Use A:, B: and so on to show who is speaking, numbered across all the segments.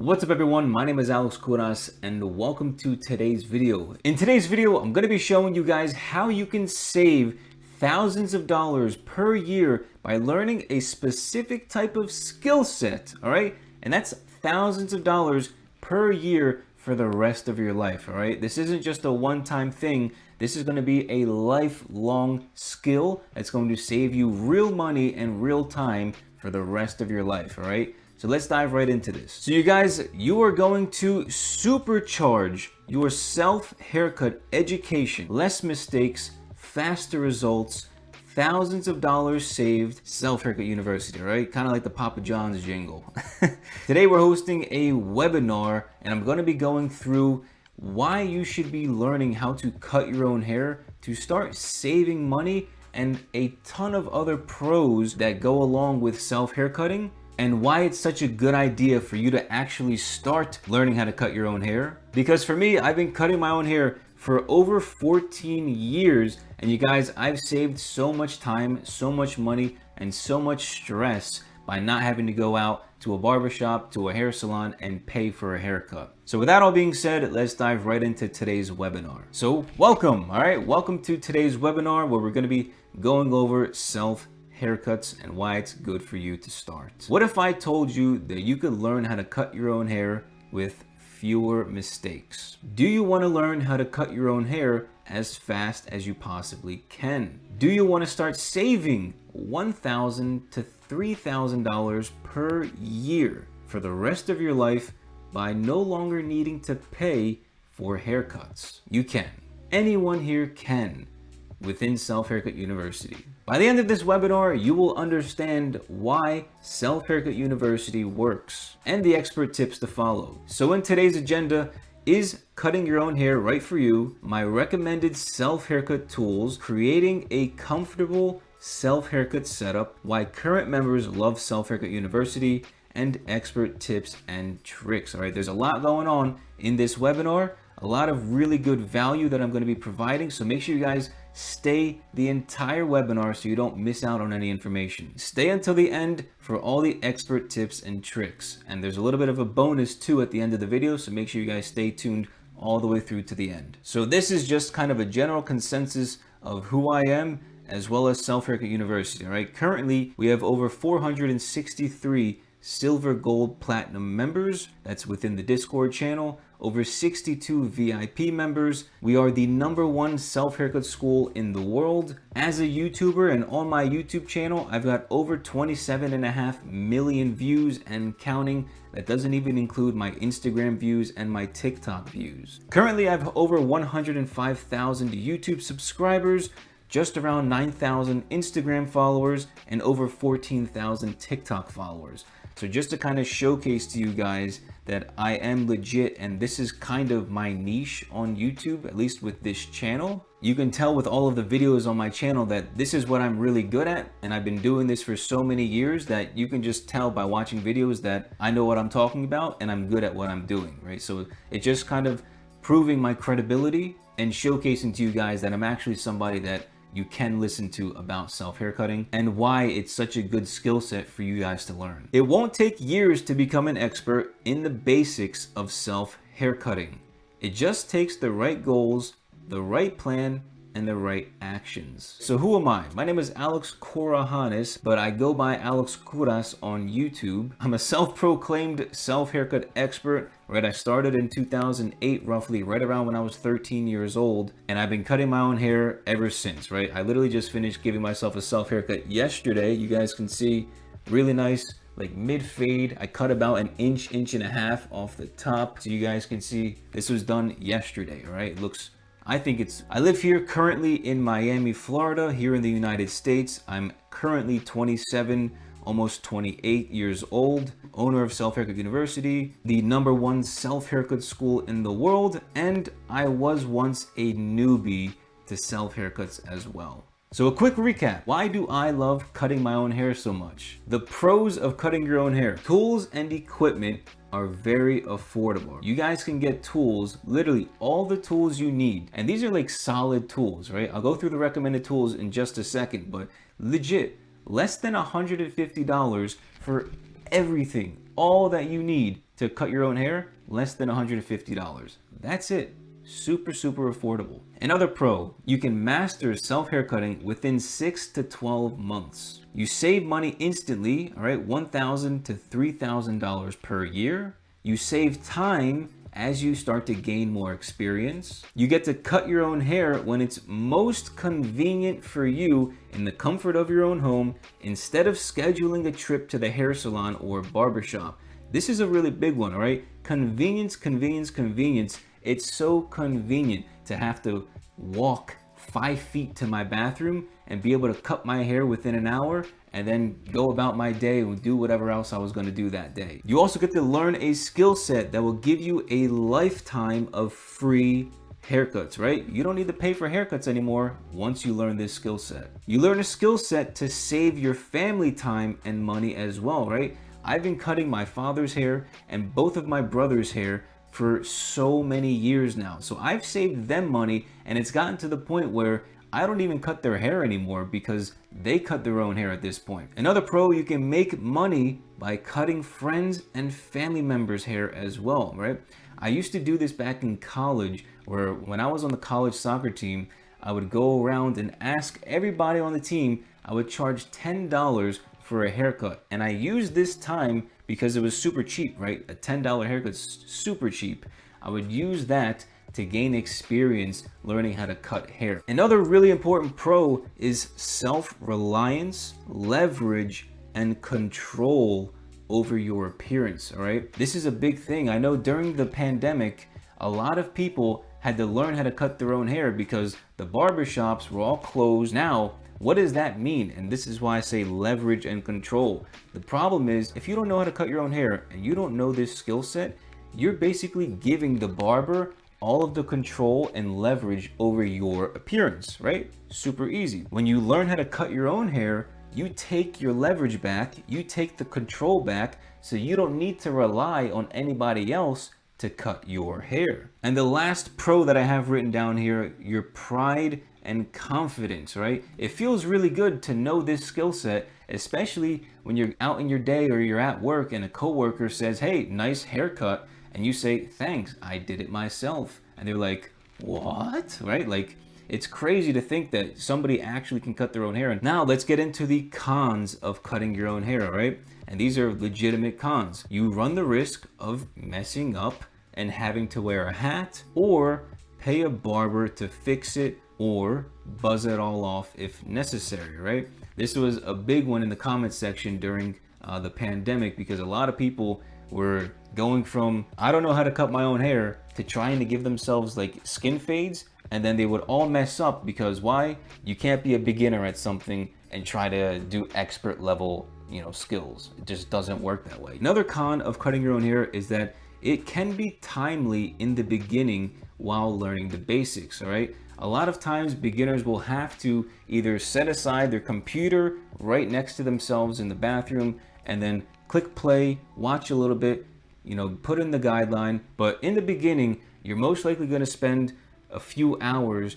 A: What's up everyone, my name is Alex Kouras and welcome to today's video. In today's video, I'm going to be showing you guys how you can save thousands of dollars per year by learning a specific type of skill set, all right? And that's thousands of dollars per year for the rest of your life, all right? This isn't just a one-time thing. This is going to be a lifelong skill that's going to save you real money and real time for the rest of your life, all right? So let's dive right into this. So you guys, you are going to supercharge your self-haircut education. Less mistakes, faster results, thousands of dollars saved. Self-Haircut University, right? Kind of like the Papa John's jingle. Today we're hosting a webinar and I'm going to be going through why you should be learning how to cut your own hair to start saving money and a ton of other pros that go along with self-haircutting, and why it's such a good idea for you to actually start learning how to cut your own hair. Because for me, I've been cutting my own hair for over 14 years, and you guys, I've saved so much time, so much money, and so much stress by not having to go out to a barbershop, to a hair salon, and pay for a haircut. So with that all being said, let's dive right into today's webinar. So welcome, all right? Welcome to today's webinar where we're gonna be going over haircuts and why it's good for you to start. What if I told you that you could learn how to cut your own hair with fewer mistakes? Do you want to learn how to cut your own hair as fast as you possibly can? Do you want to start saving $1,000 to $3,000 per year for the rest of your life by no longer needing to pay for haircuts? You can. Anyone here can within Self-Haircut University. By the end of this webinar, you will understand why Self-Haircut University works and the expert tips to follow. So in today's agenda is cutting your own hair right for you, my recommended self-haircut tools, creating a comfortable self-haircut setup, why current members love Self-Haircut University, and expert tips and tricks. All right, there's a lot going on in this webinar, a lot of really good value that I'm going to be providing. So make sure you guys stay the entire webinar so you don't miss out on any information. Stay until the end for all the expert tips and tricks. And there's a little bit of a bonus too at the end of the video, so make sure you guys stay tuned all the way through to the end. So this is just kind of a general consensus of who I am as well as Self-Haircut University. All right, currently we have over 463 silver, gold, platinum members. That's within the Discord channel. Over 62 VIP members. We are the #1 self-haircut school in the world. As a YouTuber and on my YouTube channel, I've got over 27.5 million views and counting. That doesn't even include my Instagram views and my TikTok views. Currently, I have over 105,000 YouTube subscribers, just around 9,000 Instagram followers, and over 14,000 TikTok followers. So just to kind of showcase to you guys that I am legit and this is kind of my niche on YouTube, at least with this channel. You can tell with all of the videos on my channel that this is what I'm really good at, and I've been doing this for so many years that you can just tell by watching videos that I know what I'm talking about and I'm good at what I'm doing, right? So it's just kind of proving my credibility and showcasing to you guys that I'm actually somebody that you can listen to about self-haircutting and why it's such a good skill set for you guys to learn. It won't take years to become an expert in the basics of self-haircutting. It just takes the right goals, the right plan, and the right actions. So who am I? My name is Alex Kouras, but I go by Alex Kouras on YouTube. I'm a self-proclaimed self-haircut expert, right? I started in 2008, roughly right around when I was 13 years old, and I've been cutting my own hair ever since, right? I literally just finished giving myself a self-haircut yesterday. You guys can see really nice, like mid-fade. I cut about an inch and a half off the top. So you guys can see this was done yesterday, right? It looks, I live here currently in Miami, Florida, here in the United States. I'm currently 27, almost 28 years old, owner of Self-Haircut University, the #1 self-haircut school in the world, and I was once a newbie to self-haircuts as well. So a quick recap. Why do I love cutting my own hair so much? The pros of cutting your own hair. Tools and equipment are very affordable. You guys can get tools, literally all the tools you need. And these are like solid tools, right? I'll go through the recommended tools in just a second, but legit, less than $150 for everything, all that you need to cut your own hair, less than $150. That's it. Super, super affordable. Another pro, you can master self-haircutting within 6 to 12 months. You save money instantly, all right, $1,000 to $3,000 per year. You save time as you start to gain more experience. You get to cut your own hair when it's most convenient for you in the comfort of your own home instead of scheduling a trip to the hair salon or barbershop. This is a really big one, all right? Convenience, convenience, convenience. It's so convenient to have to walk 5 feet to my bathroom and be able to cut my hair within an hour and then go about my day and do whatever else I was going to do that day. You also get to learn a skill set that will give you a lifetime of free haircuts, right? You don't need to pay for haircuts anymore once you learn this skill set. You learn a skill set to save your family time and money as well, right? I've been cutting my father's hair and both of my brother's hair for so many years now. So I've saved them money, and it's gotten to the point where I don't even cut their hair anymore because they cut their own hair at this point. Another pro, you can make money by cutting friends and family members' hair as well, right? I used to do this back in college, where when I was on the college soccer team, I would go around and ask everybody on the team. I would charge $10 for a haircut, and I used this time because it was super cheap, right? A $10 haircut's super cheap. I would use that to gain experience learning how to cut hair. Another really important pro is self-reliance, leverage, and control over your appearance, all right? This is a big thing. I know during the pandemic, a lot of people had to learn how to cut their own hair because the barbershops were all closed. Now, what does that mean? And this is why I say leverage and control. The problem is, if you don't know how to cut your own hair and you don't know this skill set, you're basically giving the barber all of the control and leverage over your appearance, right? Super easy. When you learn how to cut your own hair, you take your leverage back, you take the control back, so you don't need to rely on anybody else to cut your hair. And the last pro that I have written down here, your pride and confidence, right? It feels really good to know this skill set, especially when you're out in your day or you're at work and a coworker says, "Hey, nice haircut." And you say, "Thanks, I did it myself." And they're like, "What?" Right? Like, it's crazy to think that somebody actually can cut their own hair. And now let's get into the cons of cutting your own hair, right? And these are legitimate cons. You run the risk of messing up and having to wear a hat or pay a barber to fix it or buzz it all off if necessary, right? This was a big one in the comment section during the pandemic because a lot of people were going from, "I don't know how to cut my own hair," to trying to give themselves like skin fades, and then they would all mess up because why? You can't be a beginner at something and try to do expert level, skills. It just doesn't work that way. Another con of cutting your own hair is that it can be timely in the beginning while learning the basics, all right? A lot of times beginners will have to either set aside their computer right next to themselves in the bathroom and then click play, watch a little bit, put in the guideline. But in the beginning, you're most likely going to spend a few hours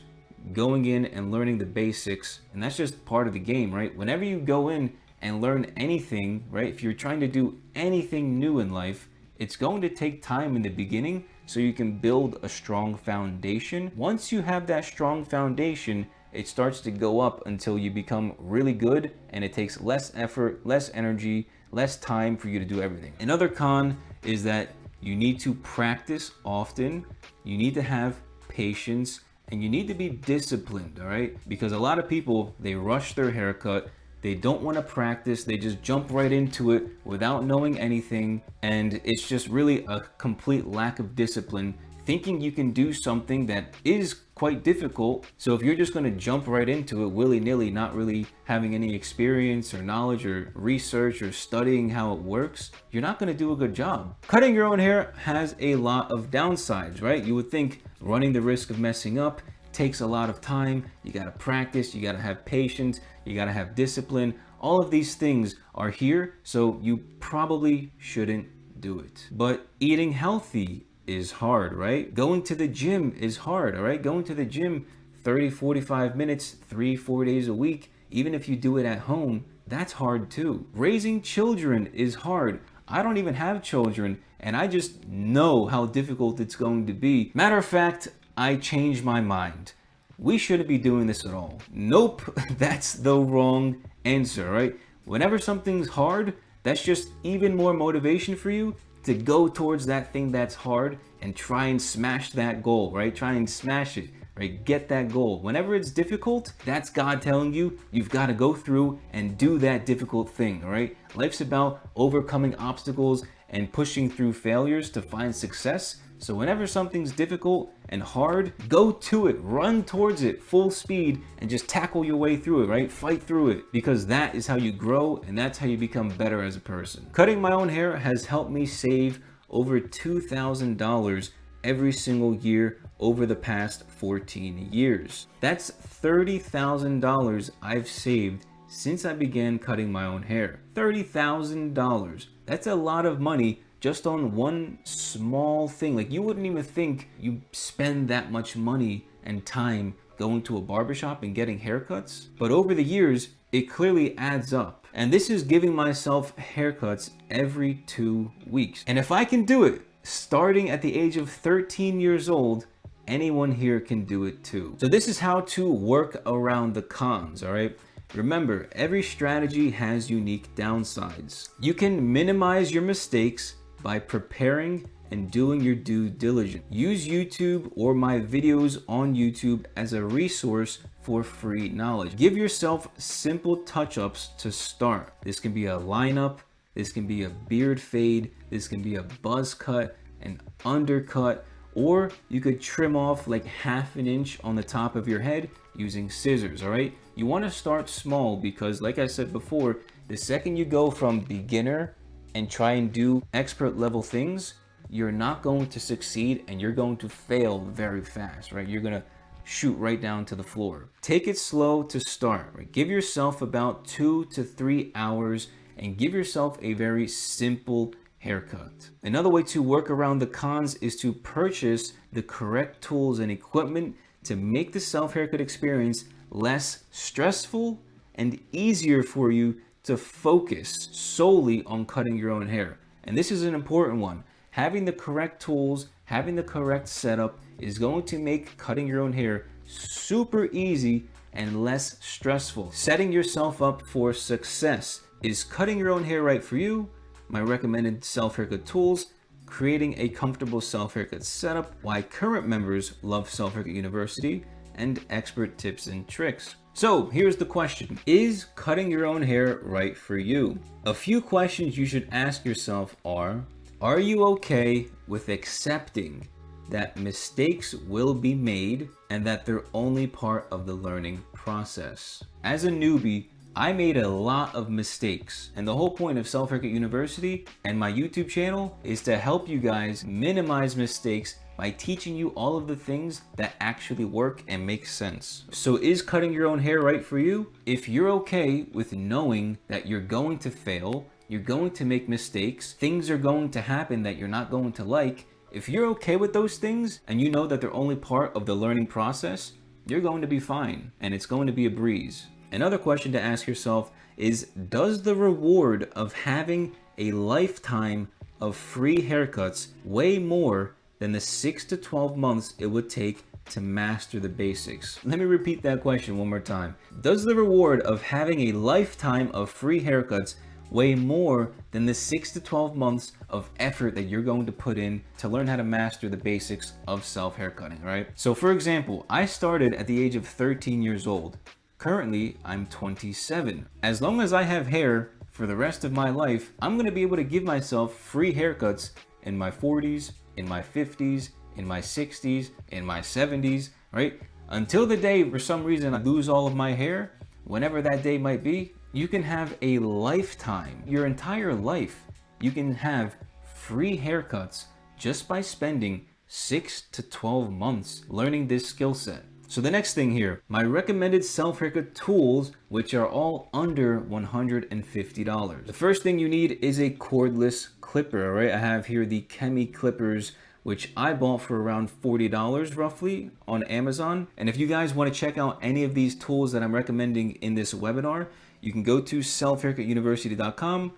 A: going in and learning the basics. And that's just part of the game, right? Whenever you go in and learn anything, right? If you're trying to do anything new in life, it's going to take time in the beginning so you can build a strong foundation. Once you have that strong foundation, it starts to go up until you become really good, and it takes less effort, less energy, less time for you to do everything. Another con is that you need to practice often, you need to have patience, and you need to be disciplined, all right? Because a lot of people, they rush their haircut, they don't want to practice, they just jump right into it without knowing anything, and it's just really a complete lack of discipline, thinking you can do something that is quite difficult. So if you're just going to jump right into it willy-nilly, not really having any experience or knowledge or research or studying how it works, you're not going to do a good job. Cutting your own hair has a lot of downsides, right? You would think running the risk of messing up takes a lot of time. You got to practice, you got to have patience, you got to have discipline. All of these things are here, so you probably shouldn't do it. But eating healthy is hard, right? Going to the gym is hard, all right? Going to the gym 30, 45 minutes, 3-4 days a week, even if you do it at home, that's hard too. Raising children is hard. I don't even have children, and I just know how difficult it's going to be. Matter of fact, I changed my mind. We shouldn't be doing this at all. Nope, that's the wrong answer, right? Whenever something's hard, that's just even more motivation for you to go towards that thing that's hard and try and smash that goal, right? Try and smash it, right? Get that goal. Whenever it's difficult, that's God telling you, you've got to go through and do that difficult thing, right? Life's about overcoming obstacles and pushing through failures to find success. So whenever something's difficult and hard, go to it, run towards it full speed and just tackle your way through it, right? Fight through it, because that is how you grow and that's how you become better as a person. Cutting my own hair has helped me save over $2,000 every single year over the past 14 years. That's $30,000 I've saved since I began cutting my own hair. $30,000. That's a lot of money just on one small thing. Like, you wouldn't even think you spend that much money and time going to a barbershop and getting haircuts. But over the years, it clearly adds up. And this is giving myself haircuts every 2 weeks. And if I can do it, starting at the age of 13 years old, anyone here can do it too. So this is how to work around the cons, all right? Remember, every strategy has unique downsides. You can minimize your mistakes by preparing and doing your due diligence. Use YouTube or my videos on YouTube as a resource for free knowledge. Give yourself simple touch-ups to start. This can be a lineup, this can be a beard fade, this can be a buzz cut, an undercut, or you could trim off like ½ an inch on the top of your head using scissors, all right? You want to start small because, like I said before, the second you go from beginner and try and do expert level things, you're not going to succeed and you're going to fail very fast, right? You're gonna shoot right down to the floor. Take it slow to start, right? Give yourself about 2 to 3 hours and give yourself a very simple haircut. Another way to work around the cons is to purchase the correct tools and equipment to make the self-haircut experience less stressful and easier for you to focus solely on cutting your own hair. And this is an important one. Having the correct tools, having the correct setup is going to make cutting your own hair super easy and less stressful. Setting yourself up for success. Is cutting your own hair right for you? My recommended self-haircut tools, creating a comfortable self-haircut setup, why current members love Self-Haircut University, and expert tips and tricks. So here's the question. Is cutting your own hair right for you? A few questions you should ask yourself are you okay with accepting that mistakes will be made and that they're only part of the learning process? As a newbie, I made a lot of mistakes, and the whole point of Self-Haircut University and my YouTube channel is to help you guys minimize mistakes by teaching you all of the things that actually work and make sense. So is cutting your own hair right for you? If you're okay with knowing that you're going to fail, you're going to make mistakes, things are going to happen that you're not going to like, if you're okay with those things and you know that they're only part of the learning process, you're going to be fine and it's going to be a breeze. Another question to ask yourself is, does the reward of having a lifetime of free haircuts weigh more than the 6 to 12 months it would take to master the basics? Let me repeat that question one more time. Does the reward of having a lifetime of free haircuts weigh more than the 6 to 12 months of effort that you're going to put in to learn how to master the basics of self-haircutting, right? So for example, I started at the age of 13 years old. Currently, I'm 27. As long as I have hair for the rest of my life, I'm gonna be able to give myself free haircuts in my 40s, in my 50s, in my 60s, in my 70s, right? Until the day, for some reason, I lose all of my hair, whenever that day might be, you can have a lifetime, your entire life, you can have free haircuts just by spending 6 to 12 months learning this skill set. So the next thing here, my recommended self-haircut tools, which are all under $150. The first thing you need is a cordless clipper, all right? I have here the Chemi clippers, which I bought for around $40 roughly on Amazon. And if you guys want to check out any of these tools that I'm recommending in this webinar, you can go to selfhaircutuniversity.com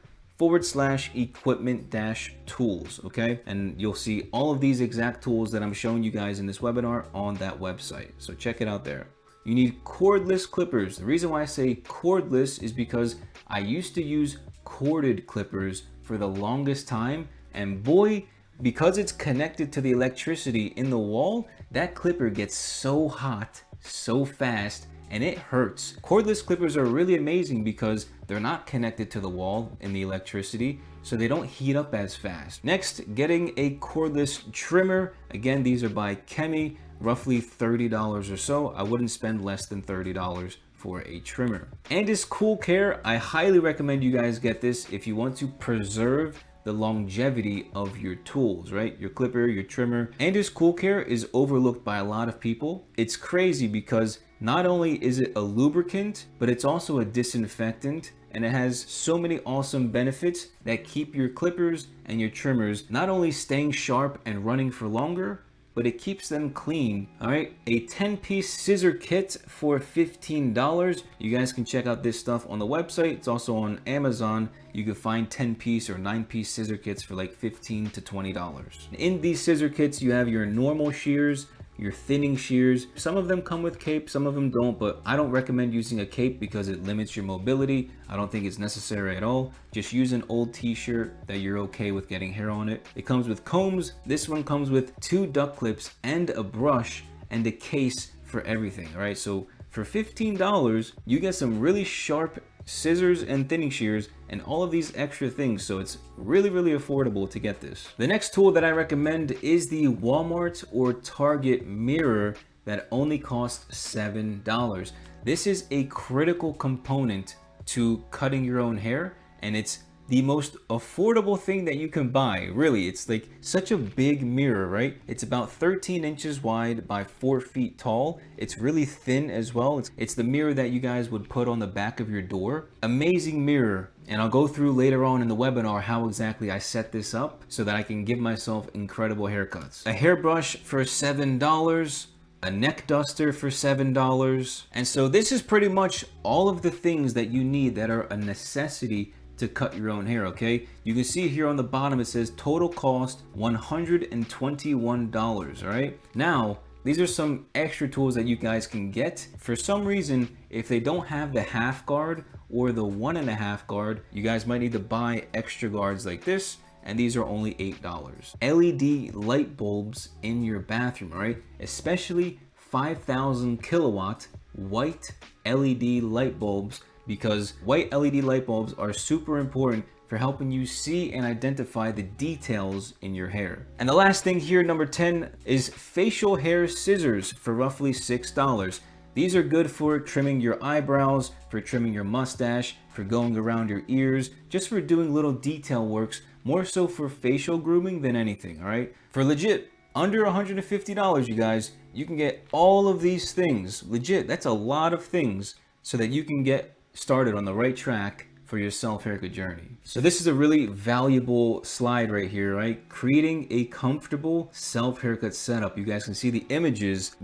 A: www.grooming.com/equipment-tools, okay? And you'll see all of these exact tools that I'm showing you guys in this webinar on that website. So check it out there. You need cordless clippers. The reason why I say cordless is because I used to use corded clippers for the longest time, and boy, because it's connected to the electricity in the wall, that clipper gets so hot so fast and it hurts. Cordless clippers are really amazing because they're not connected to the wall in the electricity, so they don't heat up as fast. Next, getting a cordless trimmer. Again, these are by Chemi, roughly $30 or so. I wouldn't spend less than $30 for a trimmer. Andis Cool Care, I highly recommend you guys get this if you want to preserve the longevity of your tools, right? Your clipper, your trimmer. Andis Cool Care is overlooked by a lot of people. It's crazy because not only is it a lubricant, but it's also a disinfectant, and it has so many awesome benefits that keep your clippers and your trimmers not only staying sharp and running for longer, but it keeps them clean. All right, a 10-piece scissor kit for $15. You guys can check out this stuff on the website. It's also on Amazon. You can find 10-piece or 9-piece scissor kits for like $15 to $20. In these scissor kits, you have your normal shears, your thinning shears. Some of them come with cape, some of them don't, but I don't recommend using a cape because it limits your mobility. I don't think it's necessary at all. Just use an old t-shirt that you're okay with getting hair on it. It comes with combs. This one comes with 2 duck clips and a brush and a case for everything. All right, so for $15, you get some really sharp scissors and thinning shears and all of these extra things, so it's really affordable to get this. The next tool that I recommend is the Walmart or Target mirror that only costs $7. This is a critical component to cutting your own hair, and it's the most affordable thing that you can buy. Really, it's like such a big mirror, right? It's about 13 inches wide by 4 feet tall. It's really thin as well. It's the mirror that you guys would put on the back of your door. Amazing mirror. And I'll go through later on in the webinar how exactly I set this up so that I can give myself incredible haircuts. A hairbrush for $7. A neck duster for $7. And so this is pretty much all of the things that you need that are a necessity to cut your own hair, okay? You can see here on the bottom it says total cost $121, all right? Now, these are some extra tools that you guys can get. For some reason, if they don't have the half guard or the 1.5 guard, you guys might need to buy extra guards like this, and these are only $8. LED light bulbs in your bathroom, all right? Especially 5,000 kilowatt white LED light bulbs, because white LED light bulbs are super important for helping you see and identify the details in your hair. And the last thing here, number 10, is facial hair scissors for roughly $6. These are good for trimming your eyebrows, for trimming your mustache, for going around your ears, just for doing little detail works, more so for facial grooming than anything, all right? For legit, under $150, you guys, you can get all of these things. Legit, that's a lot of things so that you can get started on the right track for your self-haircut journey. So this is a really valuable slide right here, right? Creating a comfortable self-haircut setup. You guys can see the images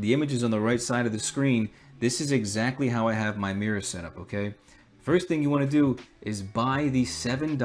A: on the right side of the screen. This is exactly how I have my mirror set up, okay? First thing you want to do is buy the $7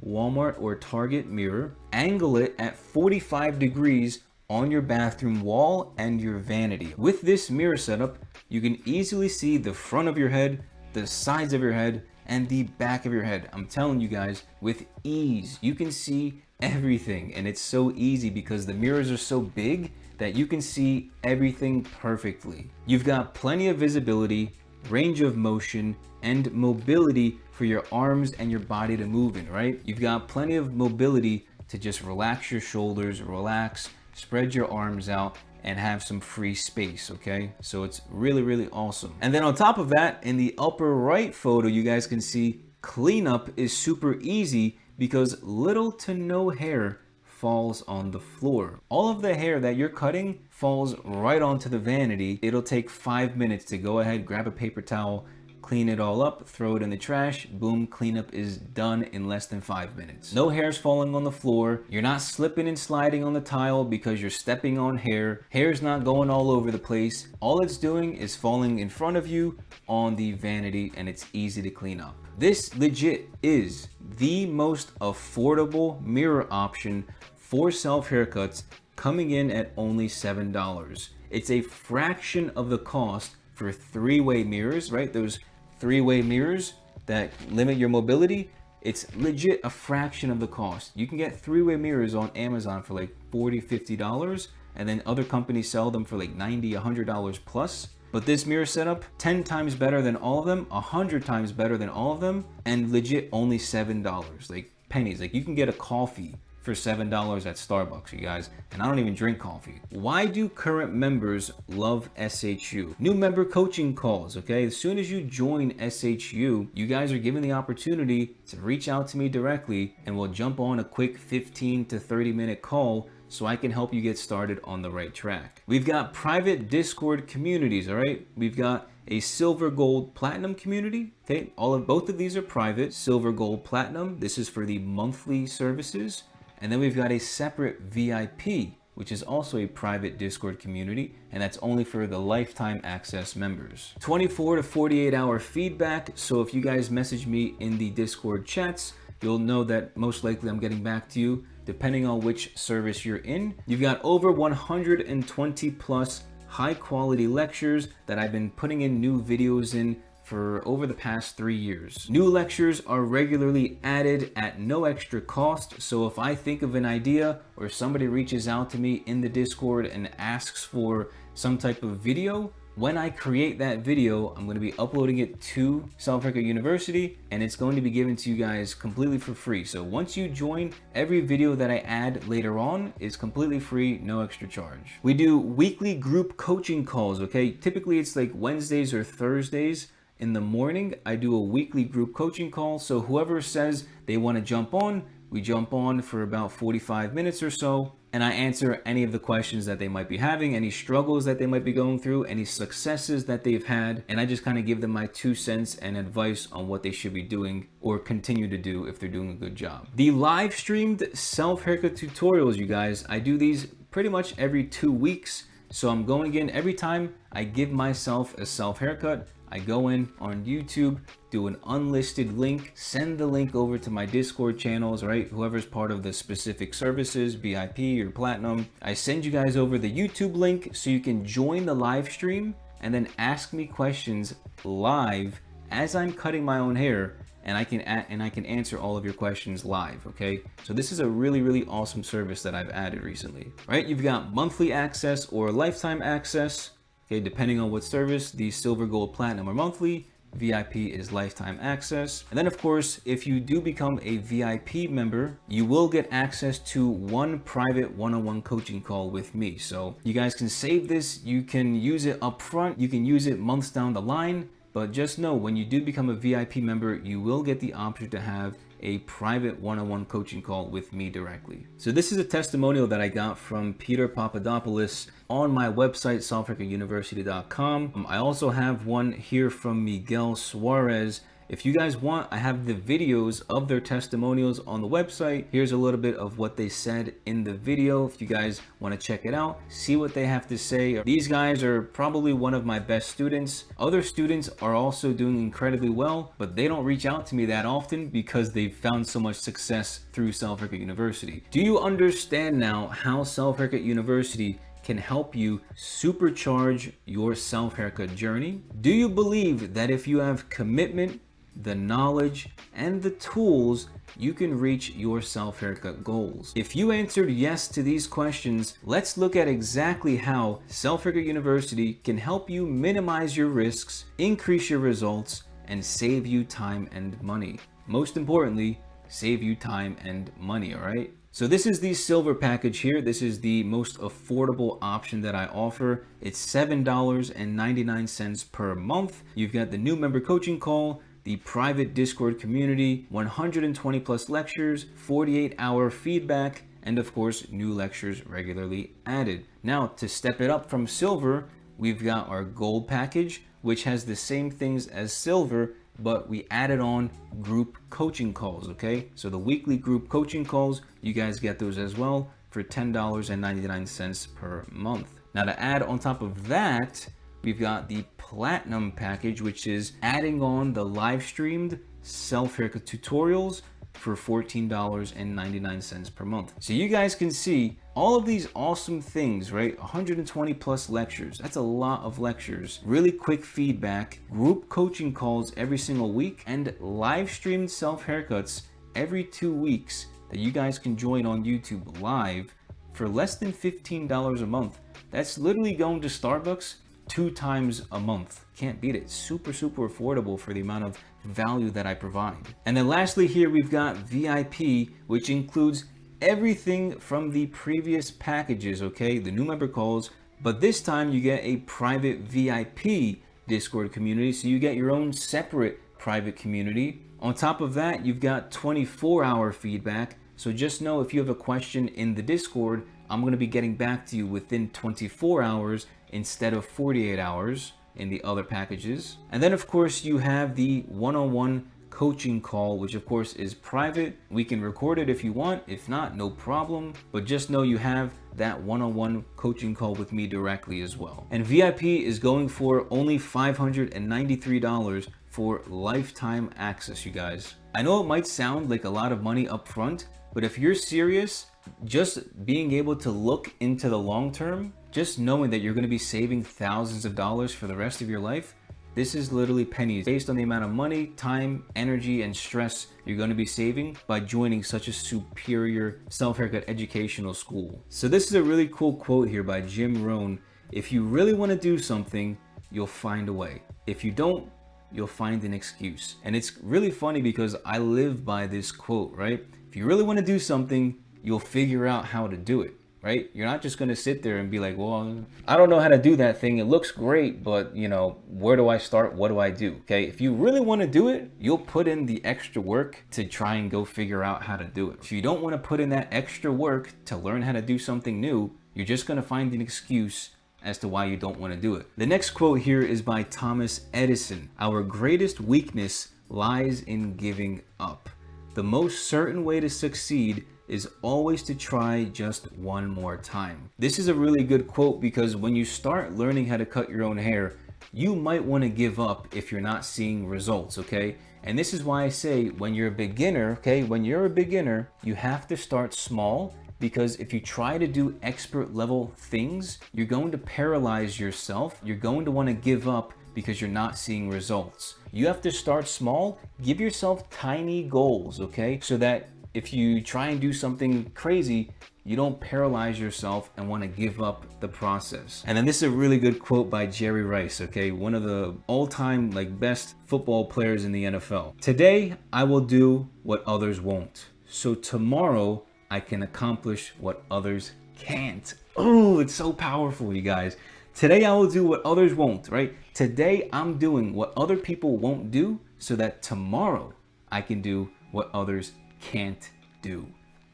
A: Walmart or Target mirror, angle it at 45 degrees on your bathroom wall and your vanity. With this mirror setup, you can easily see the front of your head, the sides of your head, and the back of your head. I'm telling you guys, with ease, you can see everything, and it's so easy because the mirrors are so big that you can see everything perfectly. You've got plenty of visibility, range of motion, and mobility for your arms and your body to move in, right? You've got plenty of mobility to just relax your shoulders, relax, spread your arms out, and have some free space, okay? So it's really awesome. And then on top of that, in the upper right photo, you guys can see cleanup is super easy because little to no hair falls on the floor. All of the hair that you're cutting falls right onto the vanity. It'll take 5 minutes to go ahead, grab a paper towel, clean it all up, throw it in the trash, boom, cleanup is done in less than 5 minutes. No hair's falling on the floor. You're not slipping and sliding on the tile because you're stepping on hair. Hair's not going all over the place. All it's doing is falling in front of you on the vanity, and it's easy to clean up. This legit is the most affordable mirror option for self haircuts, coming in at only $7. It's a fraction of the cost for three-way mirrors, right? Those three-way mirrors that limit your mobility. It's legit a fraction of the cost. You can get three-way mirrors on Amazon for like $40, $50, and then other companies sell them for like $90, $100 plus. But this mirror setup, 10 times better than all of them, 100 times better than all of them, and legit only $7, like pennies. Like you can get a coffee for $7 at Starbucks, you guys, and I don't even drink coffee. Why do current members love SHU? New member coaching calls, okay? As soon as you join SHU, you guys are given the opportunity to reach out to me directly, and we'll jump on a quick 15 to 30 minute call so I can help you get started on the right track. We've got private Discord communities, all right? We've got a silver, gold, platinum community, okay? Both of these are private. Silver, gold, platinum, this is for the monthly services. And then we've got a separate VIP, which is also a private Discord community, and that's only for the lifetime access members. 24 to 48 hour feedback. So if you guys message me in the Discord chats, you'll know that most likely I'm getting back to you depending on which service you're in. You've got over 120 plus high quality lectures that I've been putting in new videos in for over the past 3 years. New lectures are regularly added at no extra cost. So if I think of an idea or somebody reaches out to me in the Discord and asks for some type of video, when I create that video, I'm going to be uploading it to Self Haircut University, and it's going to be given to you guys completely for free. So once you join, every video that I add later on is completely free, no extra charge. We do weekly group coaching calls, okay? Typically it's like Wednesdays or Thursdays. In the morning, I do a weekly group coaching call. So whoever says they want to jump on, we jump on for about 45 minutes or so, and I answer any of the questions that they might be having, any struggles that they might be going through, any successes that they've had, and I just kind of give them my 2 cents and advice on what they should be doing or continue to do if they're doing a good job. The live streamed self haircut tutorials, you guys, I do these pretty much every 2 weeks. So I'm going in every time I give myself a self haircut. I go in on YouTube, do an unlisted link, send the link over to my Discord channels, right? Whoever's part of the specific services, VIP or Platinum. I send you guys over the YouTube link so you can join the live stream and then ask me questions live as I'm cutting my own hair, and I can answer all of your questions live, okay? So this is a really, really awesome service that I've added recently, right? You've got monthly access or lifetime access. Okay, depending on what service, the silver, gold, platinum, or monthly. VIP is lifetime access. And then of course, if you do become a VIP member, you will get access to one private one-on-one coaching call with me. So you guys can save this, you can use it up front, you can use it months down the line, but just know when you do become a VIP member, you will get the option to have a private one-on-one coaching call with me directly. So this is a testimonial that I got from Peter Papadopoulos on my website, selfhaircutuniversity.com. I also have one here from Miguel Suarez. If you guys want, I have the videos of their testimonials on the website. Here's a little bit of what they said in the video. If you guys want to check it out, see what they have to say. These guys are probably one of my best students. Other students are also doing incredibly well, but they don't reach out to me that often because they've found so much success through Self Haircut University. Do you understand now how Self Haircut University can help you supercharge your self haircut journey? Do you believe that if you have commitment, the knowledge, and the tools, you can reach your self haircut goals? If you answered yes to these questions, let's look at exactly how Self Haircut University can help you minimize your risks, increase your results, and save you time and money. Most importantly, save you time and money, all right? So this is the silver package here. This is the most affordable option that I offer. It's $7.99 per month. You've got the new member coaching call, the private Discord community, 120 plus lectures, 48-hour feedback, and of course, new lectures regularly added. Now, to step it up from silver, we've got our gold package, which has the same things as silver, but we added on group coaching calls, okay? So the weekly group coaching calls, you guys get those as well for $10.99 per month. Now to add on top of that, we've got the Platinum package, which is adding on the live streamed self-haircut tutorials for $14.99 per month. So you guys can see all of these awesome things, right? 120 plus lectures. That's a lot of lectures. Really quick feedback, group coaching calls every single week, and live streamed self-haircuts every 2 weeks that you guys can join on YouTube live for less than $15 a month. That's literally going to Starbucks 2 times a month. Can't beat it. Super affordable for the amount of value that I provide. And then lastly here we've got VIP, which includes everything from the previous packages, okay? The new member calls, but this time you get a private VIP Discord community, so you get your own separate private community. On top of that, you've got 24-hour feedback, so just know if you have a question in the Discord, I'm going to be getting back to you within 24 hours instead of 48 hours in the other packages. And then of course you have the one-on-one coaching call, which of course is private. We can record it if you want, if not, no problem, but just know you have that one-on-one coaching call with me directly as well. And VIP is going for only $593 for lifetime access, you guys. I know it might sound like a lot of money up front, but if you're serious, just being able to look into the long term, just knowing that you're going to be saving thousands of dollars for the rest of your life, this is literally pennies based on the amount of money, time, energy, and stress you're going to be saving by joining such a superior self-haircut educational school. So this is a really cool quote here by Jim Rohn. If you really want to do something, you'll find a way. If you don't, you'll find an excuse. And it's really funny because I live by this quote, right? If you really want to do something, you'll figure out how to do it, right? You're not just going to sit there and be like, well, I don't know how to do that thing. It looks great, but you know, where do I start? What do I do? Okay. If you really want to do it, you'll put in the extra work to try and go figure out how to do it. If you don't want to put in that extra work to learn how to do something new, you're just going to find an excuse as to why you don't want to do it. The next quote here is by Thomas Edison. Our greatest weakness lies in giving up. The most certain way to succeed is always to try just one more time. This is a really good quote because when you start learning how to cut your own hair, you might want to give up if you're not seeing results, okay? And this is why I say when you're a beginner, okay, when you're a beginner, you have to start small, because if you try to do expert level things, you're going to paralyze yourself. You're going to want to give up because you're not seeing results. You have to start small, give yourself tiny goals, okay? So that if you try and do something crazy, you don't paralyze yourself and want to give up the process. And then this is a really good quote by Jerry Rice, okay? One of the all-time best football players in the NFL. Today, I will do what others won't. So tomorrow, I can accomplish what others can't. Oh, it's so powerful, you guys. Today, I will do what others won't, right? Today, I'm doing what other people won't do so that tomorrow I can do what others can't do.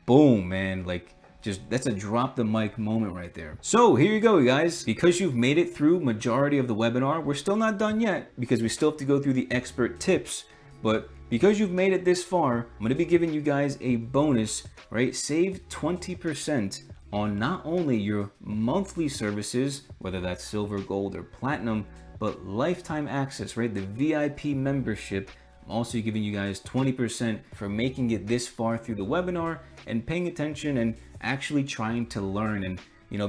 A: Boom, man. That's a drop the mic moment right there. So here you go, you guys. Because you've made it through majority of the webinar, we're still not done yet because we still have to go through the expert tips. But because you've made it this far, I'm going to be giving you guys a bonus, right? Save 20% on not only your monthly services, whether that's silver, gold, or platinum, but lifetime access, right? The VIP membership. I'm also giving you guys 20% for making it this far through the webinar and paying attention and actually trying to learn. And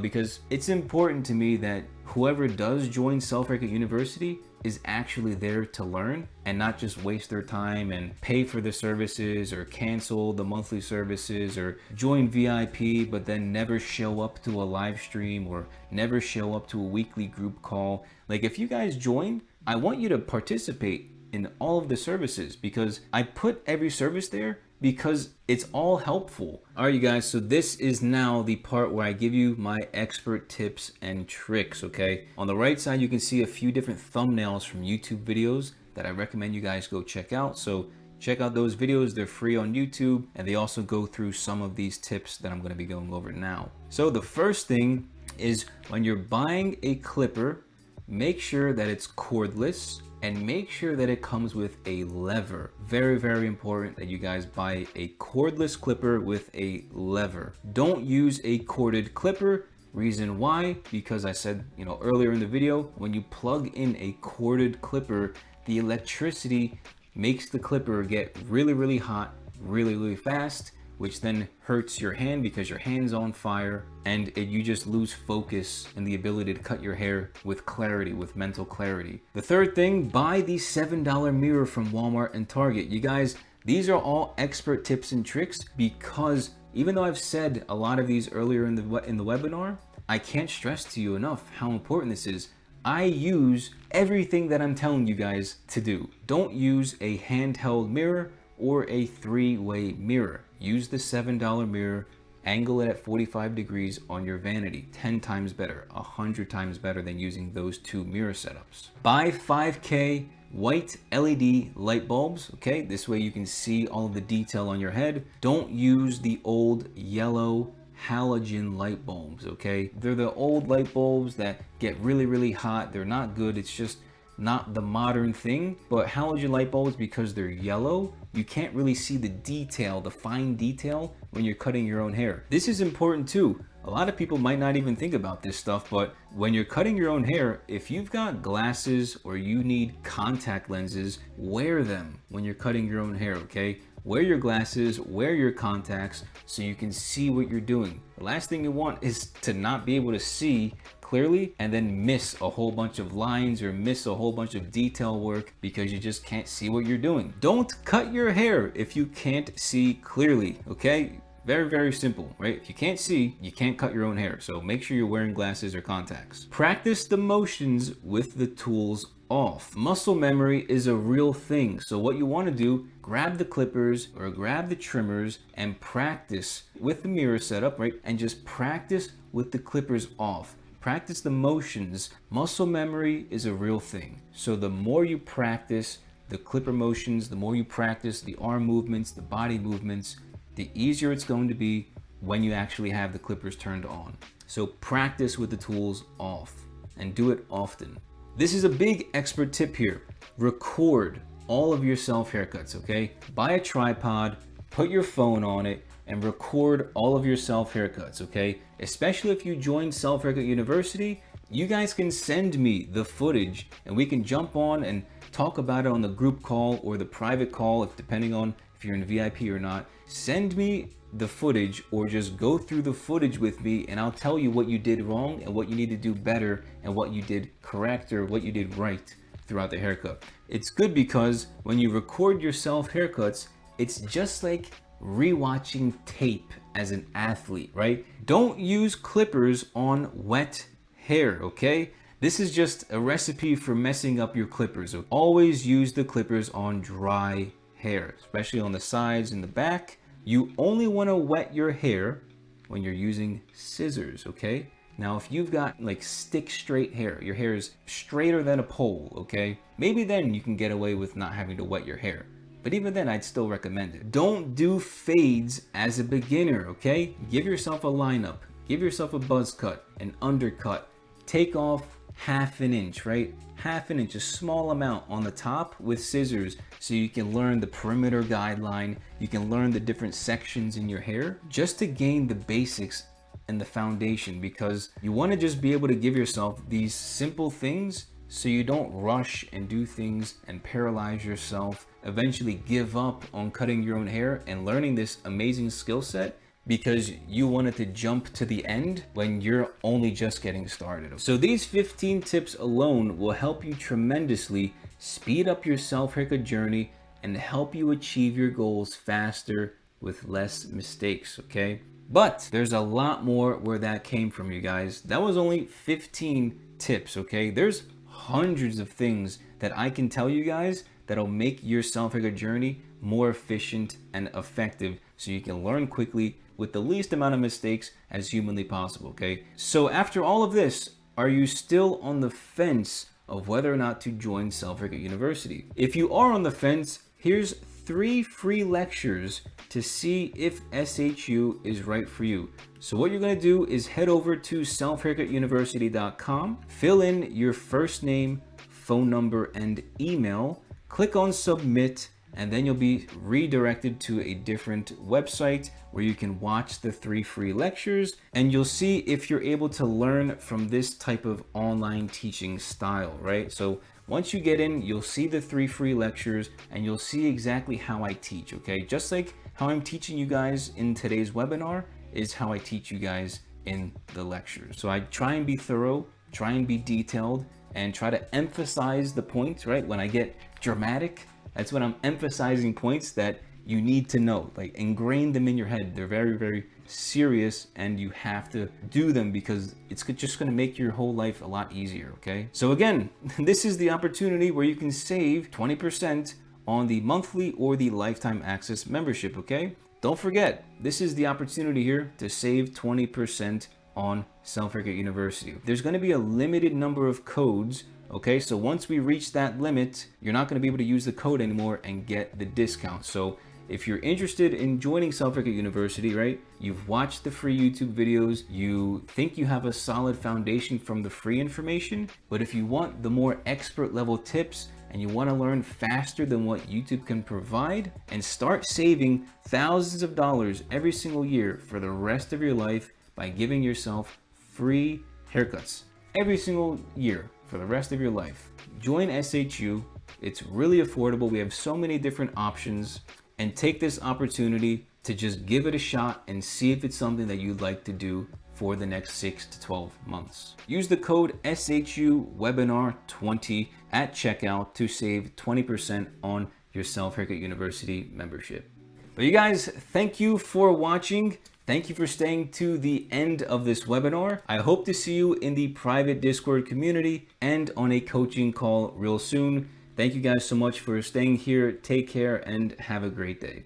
A: because it's important to me that whoever does join Self-Haircut University is actually there to learn and not just waste their time and pay for the services or cancel the monthly services or join VIP but then never show up to a live stream or never show up to a weekly group call. If you guys join, I want you to participate in all of the services because I put every service there because it's all helpful. All right, you guys, so this is now the part where I give you my expert tips and tricks, okay? On the right side, you can see a few different thumbnails from YouTube videos that I recommend you guys go check out. So check out those videos, they're free on YouTube, and they also go through some of these tips that I'm gonna be going over now. So the first thing is when you're buying a clipper, make sure that it's cordless, and make sure that it comes with a lever. Very, very important that you guys buy a cordless clipper with a lever. Don't use a corded clipper Reason why? Because I said, earlier in the video, when you plug in a corded clipper, the electricity makes the clipper get really, really hot, really, really fast, which then hurts your hand because your hand's on fire, and you just lose focus and the ability to cut your hair with clarity, with mental clarity. The third thing, buy the $7 mirror from Walmart and Target. You guys, these are all expert tips and tricks, because even though I've said a lot of these earlier in the webinar, I can't stress to you enough how important this is. I use everything that I'm telling you guys to do. Don't use a handheld mirror or a three-way mirror. Use the $7 mirror, angle it at 45 degrees on your vanity. 10 times better, 100 times better than using those two mirror setups. Buy 5K white LED light bulbs, okay? This way you can see all of the detail on your head. Don't use the old yellow halogen light bulbs, okay? They're the old light bulbs that get really, really hot. They're not good. It's just not the modern thing. But halogen light bulbs, because they're yellow, you can't really see the detail, the fine detail, when you're cutting your own hair. This is important too. A lot of people might not even think about this stuff, but when you're cutting your own hair, if you've got glasses or you need contact lenses, wear them when you're cutting your own hair, okay? Wear your glasses, wear your contacts, so you can see what you're doing. The last thing you want is to not be able to see clearly and then miss a whole bunch of lines or miss a whole bunch of detail work because you just can't see what you're doing. Don't cut your hair if you can't see clearly, okay? Very, very simple, right? If you can't see, you can't cut your own hair. So make sure you're wearing glasses or contacts. Practice the motions with the tools off. Muscle memory is a real thing. So what you want to do, grab the clippers or grab the trimmers and practice with the mirror setup, right? And just practice with the clippers off. Practice the motions. Muscle memory is a real thing. So the more you practice the clipper motions, the more you practice the arm movements, the body movements, the easier it's going to be when you actually have the clippers turned on. So practice with the tools off and do it often. This is a big expert tip here. Record all of your self haircuts, okay? Buy a tripod, put your phone on it, and record all of your self haircuts, okay? Especially if you join Self Haircut University, you guys can send me the footage and we can jump on and talk about it on the group call or the private call, depending on if you're in VIP or not. Send me the footage or just go through the footage with me and I'll tell you what you did wrong and what you need to do better and what you did correct or what you did right throughout the haircut. It's good because when you record your self haircuts, it's just like rewatching tape as an athlete, right? Don't use clippers on wet hair, okay? This is just a recipe for messing up your clippers. Always use the clippers on dry hair, especially on the sides and the back. You only want to wet your hair when you're using scissors, okay? Now, if you've got like stick straight hair, your hair is straighter than a pole, okay? Maybe then you can get away with not having to wet your hair. But even then, I'd still recommend it. Don't do fades as a beginner, okay? Give yourself a lineup. Give yourself a buzz cut, an undercut. Take off half an inch, right? Half an inch, a small amount on the top with scissors so you can learn the perimeter guideline. You can learn the different sections in your hair just to gain the basics and the foundation, because you want to just be able to give yourself these simple things so you don't rush and do things and paralyze yourself, eventually give up on cutting your own hair and learning this amazing skill set because you wanted to jump to the end when you're only just getting started. So these 15 tips alone will help you tremendously speed up your self-haircut journey and help you achieve your goals faster with less mistakes, okay? But there's a lot more where that came from, you guys. That was only 15 tips, okay? There's hundreds of things that I can tell you guys that'll make your self-haircut journey more efficient and effective so you can learn quickly with the least amount of mistakes as humanly possible, okay? So after all of this, are you still on the fence of whether or not to join Self Haircut University? If you are on the fence, here's 3 free lectures to see if SHU is right for you. So what you're gonna do is head over to selfhaircutuniversity.com, fill in your first name, phone number, and email, click on submit, and then you'll be redirected to a different website where you can watch the 3 free lectures, and you'll see if you're able to learn from this type of online teaching style, right? So once you get in, you'll see the 3 free lectures and you'll see exactly how I teach, okay? Just like how I'm teaching you guys in today's webinar is how I teach you guys in the lectures. So I try and be thorough, try and be detailed, and try to emphasize the points, right? When I get dramatic, that's when I'm emphasizing points that you need to know, like ingrain them in your head. They're very, very serious and you have to do them because it's just gonna make your whole life a lot easier, okay? So again, this is the opportunity where you can save 20% on the monthly or the lifetime access membership, okay? Don't forget, this is the opportunity here to save 20% on Self-Haircut University. There's gonna be a limited number of codes, okay? So once we reach that limit, you're not gonna be able to use the code anymore and get the discount. So if you're interested in joining Self-Haircut University, right? You've watched the free YouTube videos, you think you have a solid foundation from the free information, but if you want the more expert level tips and you want to learn faster than what YouTube can provide and start saving thousands of dollars every single year for the rest of your life by giving yourself free haircuts every single year for the rest of your life, join SHU. It's really affordable. We have so many different options, and take this opportunity to just give it a shot and see if it's something that you'd like to do for the next 6 to 12 months. Use the code SHUwebinar20 at checkout to save 20% on your Self-Haircut University membership. But you guys, thank you for watching. Thank you for staying to the end of this webinar. I hope to see you in the private Discord community and on a coaching call real soon. Thank you guys so much for staying here. Take care and have a great day.